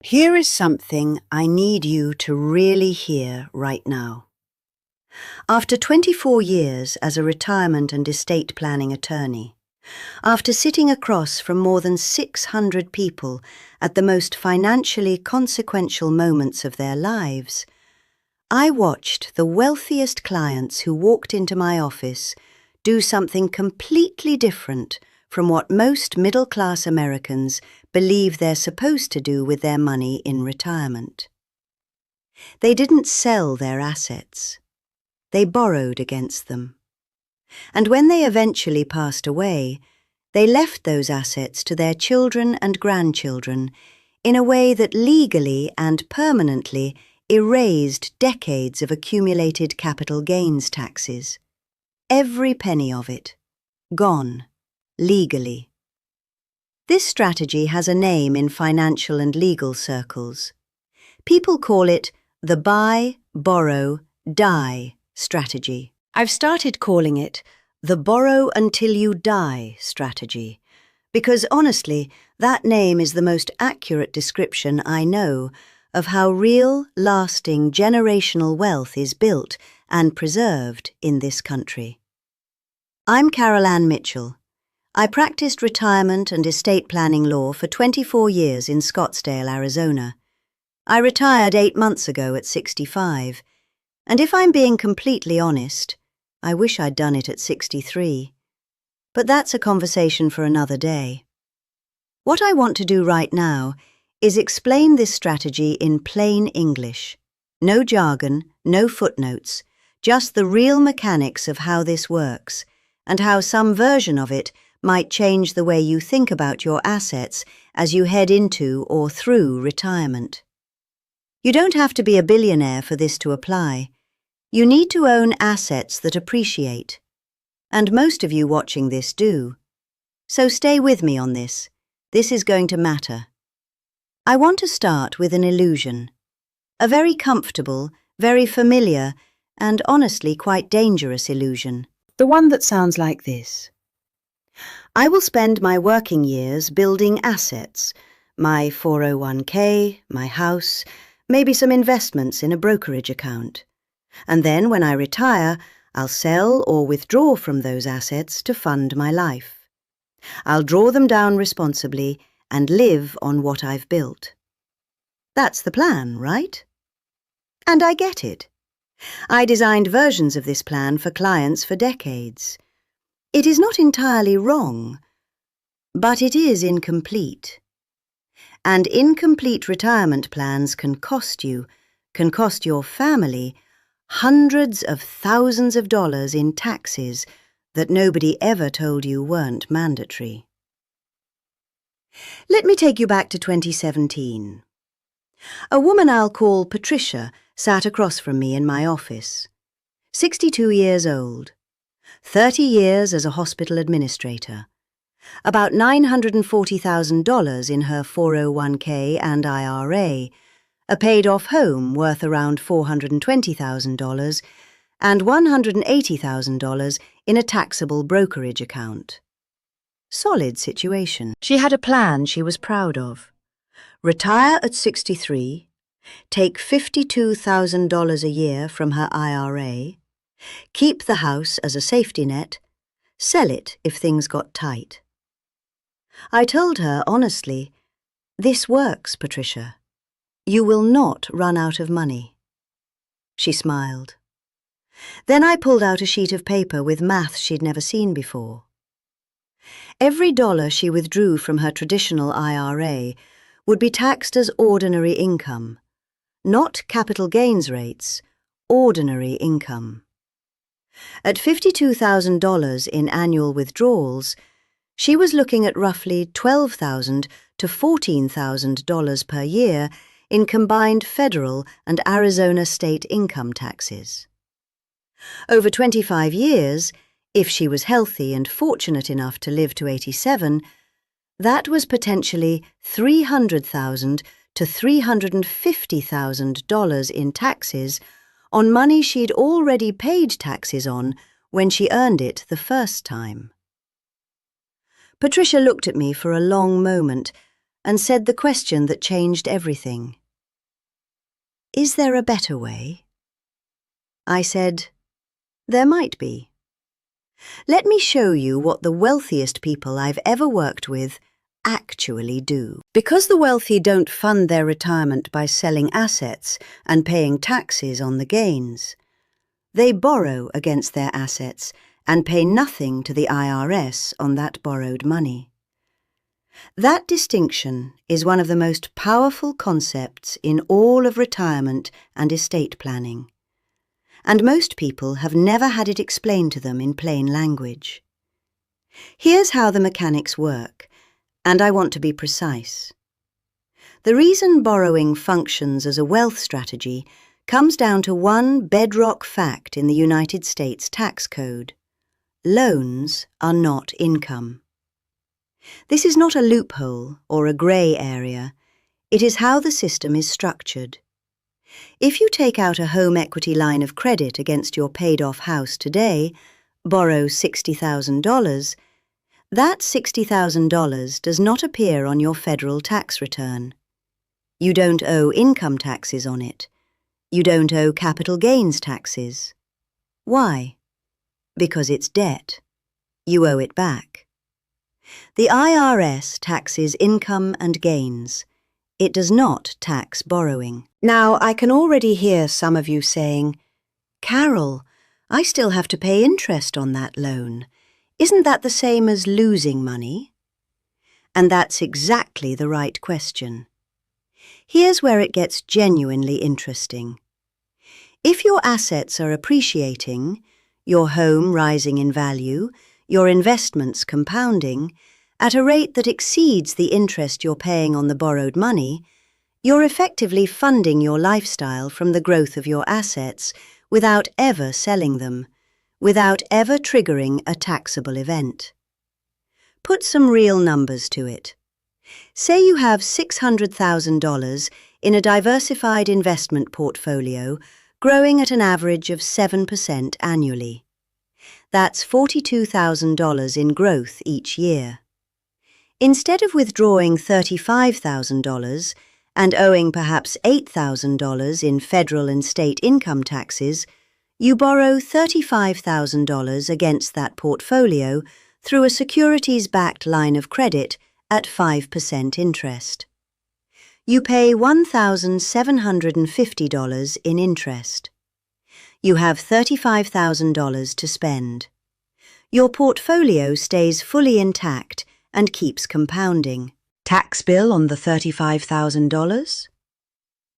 Here is something I need you to really hear right now. After 24 years as a retirement and estate planning attorney, after sitting across from more than 600 people at the most financially consequential moments of their lives, I watched the wealthiest clients who walked into my office do something completely different from what most middle-class Americans believe they're supposed to do with their money in retirement. They didn't sell their assets. They borrowed against them. And when they eventually passed away, they left those assets to their children and grandchildren in a way that legally and permanently erased decades of accumulated capital gains taxes. Every penny of it. Gone. Legally. This strategy has a name in financial and legal circles. People call it the buy, borrow, die strategy. I've started calling it the borrow until you die strategy, because honestly, that name is the most accurate description I know of how real, lasting, generational wealth is built and preserved in this country. I'm Carol Ann Mitchell. I practiced retirement and estate planning law for 24 years in Scottsdale, Arizona. I retired 8 months ago at 65, and if I'm being completely honest, I wish I'd done it at 63. But that's a conversation for another day. What I want to do right now is explain this strategy in plain English. No jargon, no footnotes, just the real mechanics of how this works, and how some version of it might change the way you think about your assets as you head into or through retirement. You don't have to be a billionaire for this to apply. You need to own assets that appreciate. And most of you watching this do. So stay with me on this. This is going to matter. I want to start with an illusion. A very comfortable, very familiar, and honestly quite dangerous illusion. The one that sounds like this. I will spend my working years building assets, my 401k, my house, maybe some investments in a brokerage account. And then when I retire, I'll sell or withdraw from those assets to fund my life. I'll draw them down responsibly and live on what I've built. That's the plan, right? And I get it. I designed versions of this plan for clients for decades. It is not entirely wrong, but it is incomplete. And incomplete retirement plans can cost you, can cost your family, hundreds of thousands of dollars in taxes that nobody ever told you weren't mandatory. Let me take you back to 2017. A woman I'll call Patricia sat across from me in my office. 62 years old. 30 years as a hospital administrator. About $940,000 in her 401k and IRA, a paid-off home worth around $420,000, and $180,000 in a taxable brokerage account. Solid situation. She had a plan she was proud of. Retire at 63, take $52,000 a year from her IRA, keep the house as a safety net, sell it if things got tight. I told her honestly, "This works, Patricia. You will not run out of money." She smiled. Then I pulled out a sheet of paper with math she'd never seen before. Every dollar she withdrew from her traditional IRA would be taxed as ordinary income, not capital gains rates, ordinary income. At $52,000 in annual withdrawals, she was looking at roughly $12,000 to $14,000 per year in combined federal and Arizona state income taxes. Over 25 years, if she was healthy and fortunate enough to live to 87, that was potentially $300,000 to $350,000 in taxes on money she'd already paid taxes on when she earned it the first time. Patricia looked at me for a long moment and said the question that changed everything. Is there a better way? I said, there might be. Let me show you what the wealthiest people I've ever worked with actually do. Because the wealthy don't fund their retirement by selling assets and paying taxes on the gains. They borrow against their assets and pay nothing to the IRS on that borrowed money. That distinction is one of the most powerful concepts in all of retirement and estate planning, and most people have never had it explained to them in plain language. Here's how the mechanics work, and I want to be precise. The reason borrowing functions as a wealth strategy comes down to one bedrock fact in the United States tax code. Loans are not income. This is not a loophole or a grey area. It is how the system is structured. If you take out a home equity line of credit against your paid-off house today, borrow $60,000, that $60,000 does not appear on your federal tax return. You don't owe income taxes on it. You don't owe capital gains taxes. Why? Because it's debt. You owe it back. The IRS taxes income and gains. It does not tax borrowing. Now, I can already hear some of you saying, Carol, I still have to pay interest on that loan. Isn't that the same as losing money? And that's exactly the right question. Here's where it gets genuinely interesting. If your assets are appreciating, your home rising in value, your investments compounding, at a rate that exceeds the interest you're paying on the borrowed money, you're effectively funding your lifestyle from the growth of your assets without ever selling them, without ever triggering a taxable event. Put some real numbers to it. Say you have $600,000 in a diversified investment portfolio growing at an average of 7% annually. That's $42,000 in growth each year. Instead of withdrawing $35,000 and owing perhaps $8,000 in federal and state income taxes, you borrow $35,000 against that portfolio through a securities-backed line of credit at 5% interest. You pay $1,750 in interest. You have $35,000 to spend. Your portfolio stays fully intact and keeps compounding. Tax bill on the $35,000?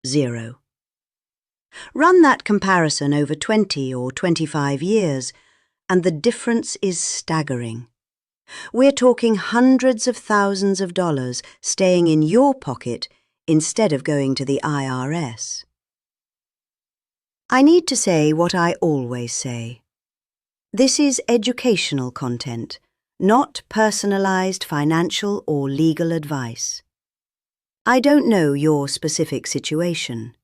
Zero. Run that comparison over 20 or 25 years, and the difference is staggering. We're talking hundreds of thousands of dollars staying in your pocket instead of going to the IRS. I need to say what I always say. This is educational content, not personalized financial or legal advice. I don't know your specific situation.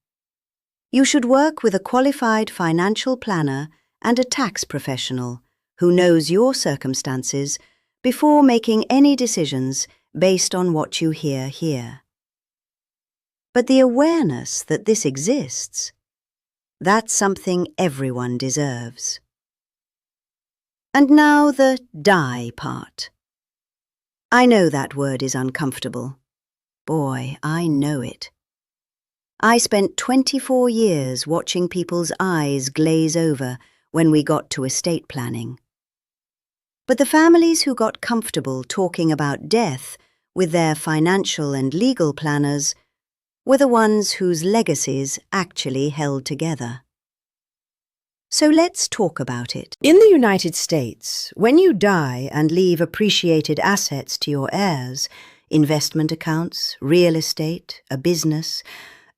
You should work with a qualified financial planner and a tax professional who knows your circumstances before making any decisions based on what you hear here. But the awareness that this exists, that's something everyone deserves. And now the die part. I know that word is uncomfortable. Boy, I know it. I spent 24 years watching people's eyes glaze over when we got to estate planning. But the families who got comfortable talking about death with their financial and legal planners were the ones whose legacies actually held together. So let's talk about it. In the United States, when you die and leave appreciated assets to your heirs, investment accounts, real estate, a business,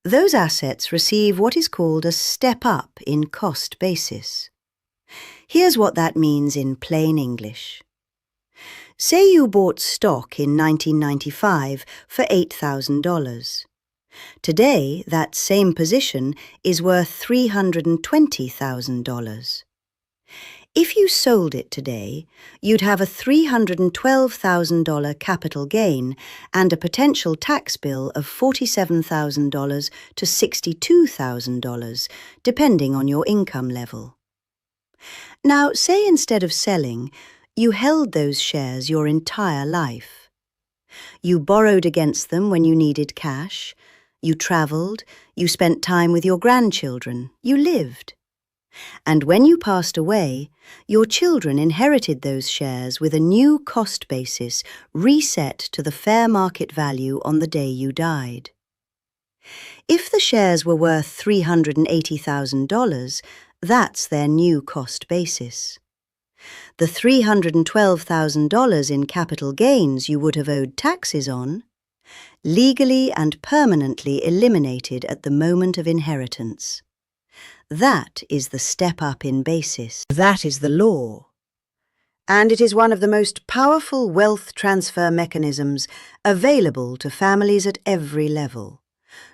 those assets receive what is called a step-up in cost basis. Here's what that means in plain English. Say you bought stock in 1995 for $8,000. Today, that same position is worth $320,000. If you sold it today, you'd have a $312,000 capital gain and a potential tax bill of $47,000 to $62,000, depending on your income level. Now, say instead of selling, you held those shares your entire life. You borrowed against them when you needed cash, you travelled, you spent time with your grandchildren, you lived. And when you passed away, your children inherited those shares with a new cost basis reset to the fair market value on the day you died. If the shares were worth $380,000, that's their new cost basis. The $312,000 in capital gains you would have owed taxes on, legally and permanently eliminated at the moment of inheritance. That is the step up in basis. That is the law. And it is one of the most powerful wealth transfer mechanisms available to families at every level,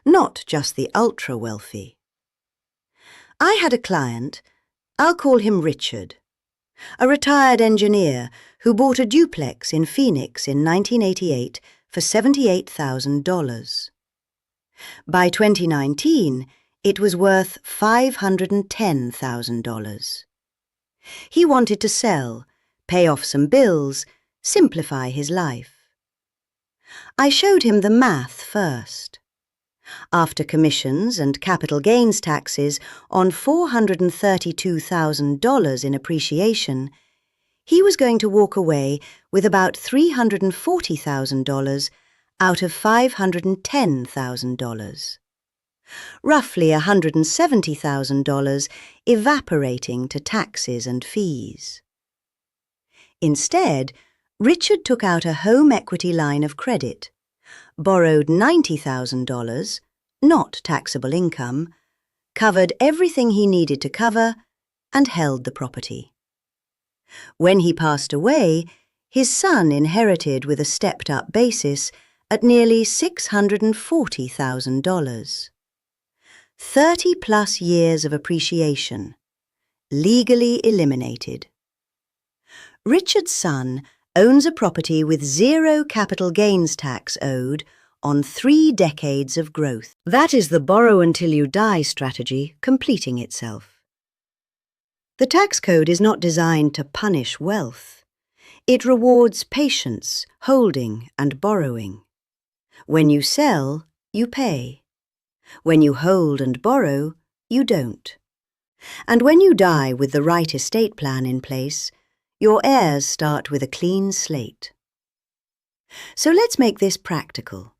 not just the ultra-wealthy. I had a client, I'll call him Richard, a retired engineer who bought a duplex in Phoenix in 1988 for $78,000. By 2019, it was worth $510,000. He wanted to sell, pay off some bills, simplify his life. I showed him the math first. After commissions and capital gains taxes on $432,000 in appreciation, he was going to walk away with about $340,000 out of $510,000. Roughly $170,000 evaporating to taxes and fees. Instead, Richard took out a home equity line of credit, borrowed $90,000, not taxable income, covered everything he needed to cover, and held the property. When he passed away, his son inherited with a stepped-up basis at nearly $640,000. 30-plus years of appreciation, legally eliminated. Richard's son owns a property with zero capital gains tax owed on 3 decades of growth. That is the borrow until you die strategy completing itself. The tax code is not designed to punish wealth. It rewards patience, holding, and borrowing. When you sell, you pay. When you hold and borrow, you don't. And when you die with the right estate plan in place, your heirs start with a clean slate. So let's make this practical.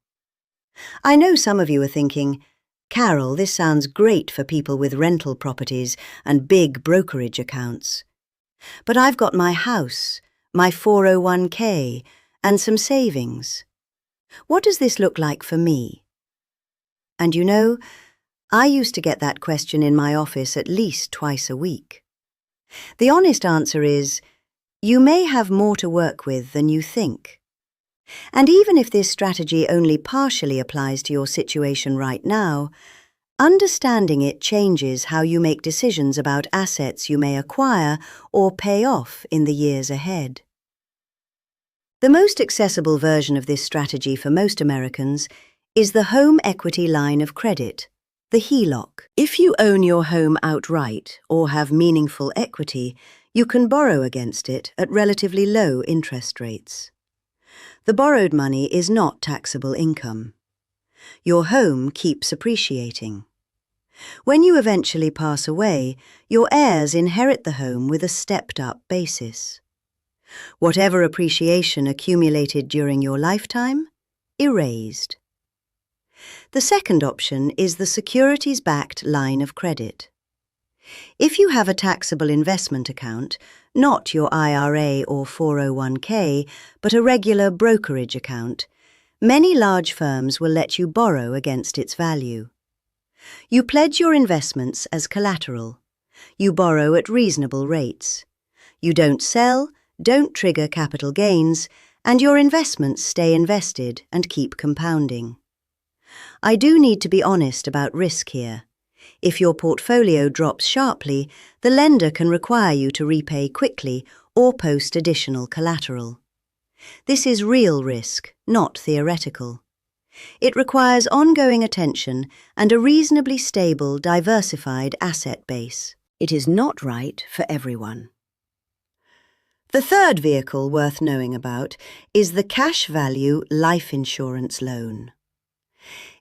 I know some of you are thinking, Carol, this sounds great for people with rental properties and big brokerage accounts. But I've got my house, my 401k, and some savings. What does this look like for me? And you know, I used to get that question in my office at least twice a week. The honest answer is, you may have more to work with than you think. And even if this strategy only partially applies to your situation right now, understanding it changes how you make decisions about assets you may acquire or pay off in the years ahead. The most accessible version of this strategy for most Americans is the home equity line of credit, the HELOC. If you own your home outright or have meaningful equity, you can borrow against it at relatively low interest rates. The borrowed money is not taxable income. Your home keeps appreciating. When you eventually pass away, your heirs inherit the home with a stepped-up basis. Whatever appreciation accumulated during your lifetime, erased. The second option is the securities-backed line of credit. If you have a taxable investment account, not your IRA or 401k, but a regular brokerage account, many large firms will let you borrow against its value. You pledge your investments as collateral. You borrow at reasonable rates. You don't sell, don't trigger capital gains, and your investments stay invested and keep compounding. I do need to be honest about risk here. If your portfolio drops sharply, the lender can require you to repay quickly or post additional collateral. This is real risk, not theoretical. It requires ongoing attention and a reasonably stable, diversified asset base. It is not right for everyone. The third vehicle worth knowing about is the cash value life insurance loan.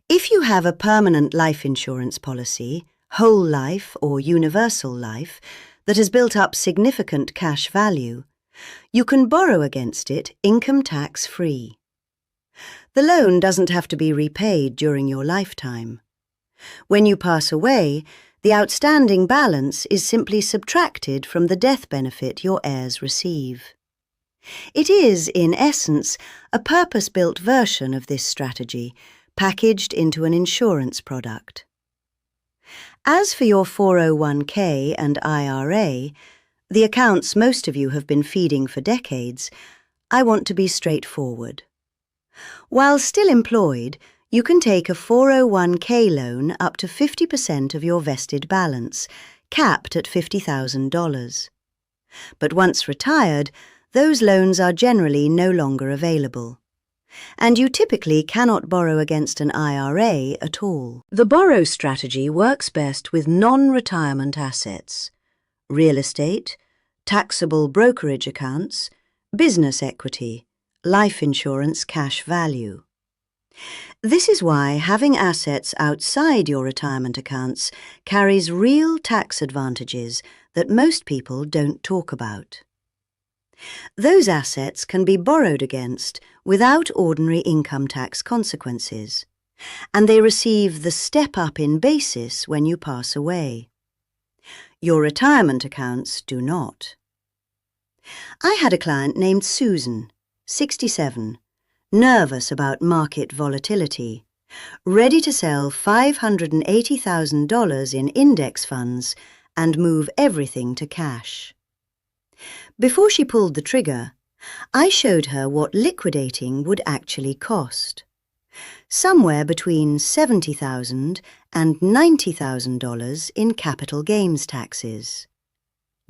If you have a permanent life insurance policy, whole life or universal life, that has built up significant cash value, you can borrow against it income tax-free. The loan doesn't have to be repaid during your lifetime. When you pass away, the outstanding balance is simply subtracted from the death benefit your heirs receive. It is, in essence, a purpose-built version of this strategy, packaged into an insurance product. As for your 401k and IRA, the accounts most of you have been feeding for decades, I want to be straightforward. While still employed, you can take a 401k loan up to 50% of your vested balance, capped at $50,000. But once retired, those loans are generally no longer available. And you typically cannot borrow against an IRA at all. The borrow strategy works best with non-retirement assets: real estate, taxable brokerage accounts, business equity, life insurance cash value. This is why having assets outside your retirement accounts carries real tax advantages that most people don't talk about. Those assets can be borrowed against without ordinary income tax consequences, and they receive the step-up in basis when you pass away. Your retirement accounts do not. I had a client named Susan, 67, nervous about market volatility, ready to sell $580,000 in index funds and move everything to cash. Before she pulled the trigger, I showed her what liquidating would actually cost. Somewhere between $70,000 and $90,000 in capital gains taxes.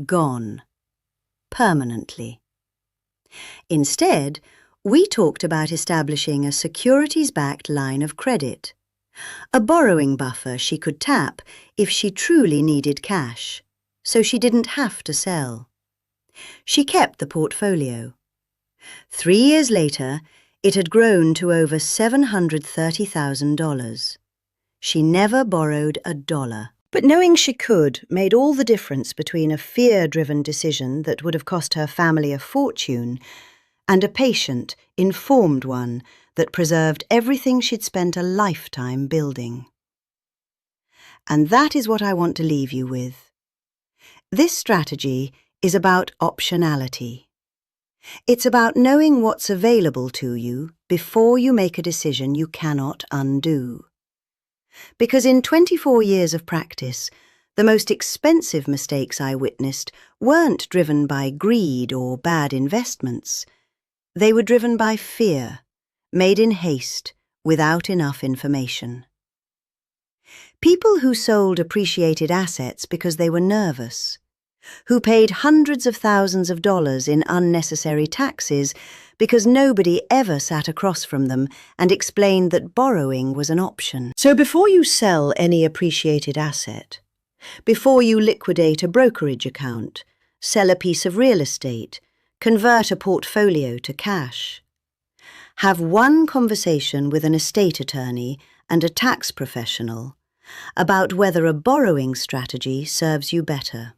Gone. Permanently. Instead, we talked about establishing a securities-backed line of credit, a borrowing buffer she could tap if she truly needed cash, so she didn't have to sell. She kept the portfolio. 3 years later, it had grown to over $730,000. She never borrowed a dollar. But knowing she could made all the difference between a fear-driven decision that would have cost her family a fortune and a patient, informed one that preserved everything she'd spent a lifetime building. And that is what I want to leave you with. This strategy is about optionality. It's about knowing what's available to you before you make a decision you cannot undo. Because in 24 years of practice, the most expensive mistakes I witnessed weren't driven by greed or bad investments. They were driven by fear, made in haste, without enough information. People who sold appreciated assets because they were nervous, who paid hundreds of thousands of dollars in unnecessary taxes because nobody ever sat across from them and explained that borrowing was an option. So before you sell any appreciated asset, before you liquidate a brokerage account, sell a piece of real estate, convert a portfolio to cash, have one conversation with an estate attorney and a tax professional about whether a borrowing strategy serves you better.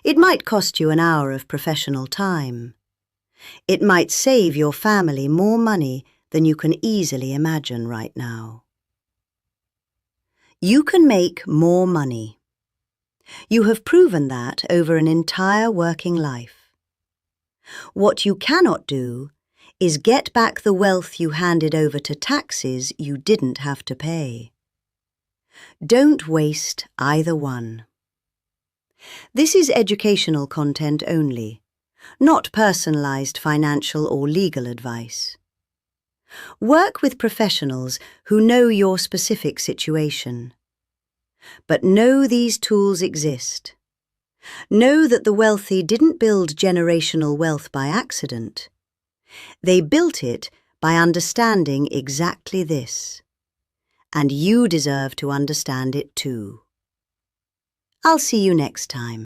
It might cost you an hour of professional time. It might save your family more money than you can easily imagine right now. You can make more money. You have proven that over an entire working life. What you cannot do is get back the wealth you handed over to taxes you didn't have to pay. Don't waste either one. This is educational content only, not personalized financial or legal advice. Work with professionals who know your specific situation. But know these tools exist. Know that the wealthy didn't build generational wealth by accident. They built it by understanding exactly this. And you deserve to understand it too. I'll see you next time.